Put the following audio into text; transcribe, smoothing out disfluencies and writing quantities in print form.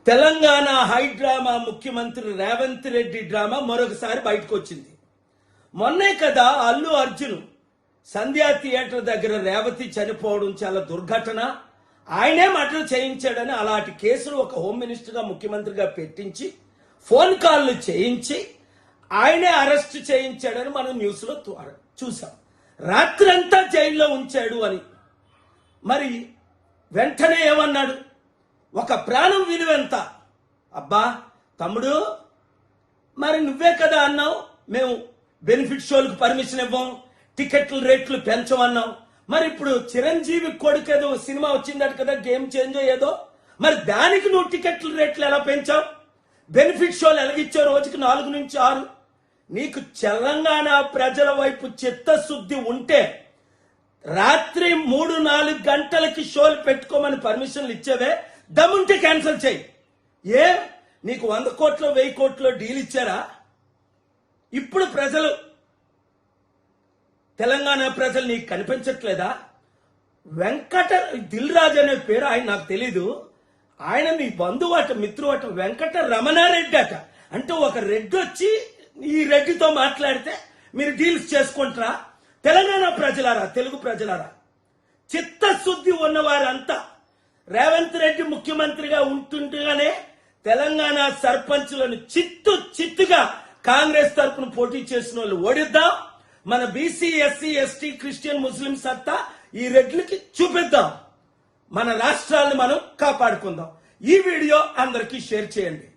Telangana high drama ముఖ్యమంత్రి Revanth Reddy drama మరొకసారి బయటకు వచ్చింది. మొన్నే కదా అల్లు అర్జున్ సంధ్యా థియేటర్ దగ్గర రేవతి చనిపోవడం చాలా దుర్ఘటన, ఆయనే మర్డర్ చేయించాడని అలాంటి కేసులు ఒక హోమ్ మినిస్టర్గా ముఖ్యమంత్రిగా పెట్టించి ఫోన్ కాల్లు చేయించి ఆయనే అరెస్ట్ చేయించాడని మనం న్యూస్లో చూసాం. రాత్రంతా జైల్లో ఉంచాడు అని. మరి వెంటనే ఏమన్నాడు? ఒక ప్రాణం విలువెంత? అబ్బా తమ్ముడు, మరి నువ్వే కదా అన్నావు మేము బెనిఫిట్ షోలకు పర్మిషన్ ఇవ్వం, టికెట్ల రేట్లు పెంచమన్నావు. మరి ఇప్పుడు చిరంజీవి కొడుకు ఏదో సినిమా వచ్చిందట కదా, గేమ్ చేంజ్ ఏదో, మరి దానికి నువ్వు టికెట్ల రేట్లు ఎలా పెంచావు? బెనిఫిట్ షోలు ఎలాగిచ్చావు? రోజుకి 4 నుంచి 6. నీకు తెలంగాణ ప్రజల వైపు చిత్తశుద్ధి ఉంటే రాత్రి 3-4 గంటలకి షోలు పెట్టుకోమని పర్మిషన్లు ఇచ్చేవే, దమ్ముంటే క్యాన్సిల్ చేయి. నీకు 100 కోట్లు 1000 కోట్లు డీల్ ఇచ్చారా? ఇప్పుడు ప్రజలు, తెలంగాణ ప్రజలు నీకు కనిపించట్లేదా? వెంకట దిల్ రాజు అనే పేరు ఆయన నాకు తెలీదు, ఆయన మీ బంధువు అట, మిత్రువు అట, వెంకట రమణారెడ్డి అట. అంటే ఒక రెడ్డి వచ్చి ఈ రెడ్డితో మాట్లాడితే మీరు డీల్స్ చేసుకుంటారా? తెలంగాణ ప్రజలారా, తెలుగు ప్రజలారా, చిత్తశుద్ధి ఉన్నవారంతా రేవంత్ రెడ్డి ముఖ్యమంత్రిగా ఉంటుండగానే తెలంగాణ సర్పంచులను చిత్తుగా కాంగ్రెస్ తరఫున పోటీ చేసిన వాళ్ళు ఓడిద్దాం. మన బీసీ, ఎస్సీ, ఎస్టీ, క్రిస్టియన్, ముస్లిం సత్తా ఈ రెడ్లకి చూపిద్దాం. మన రాష్ట్రాలను మనం కాపాడుకుందాం. ఈ వీడియో అందరికీ షేర్ చేయండి.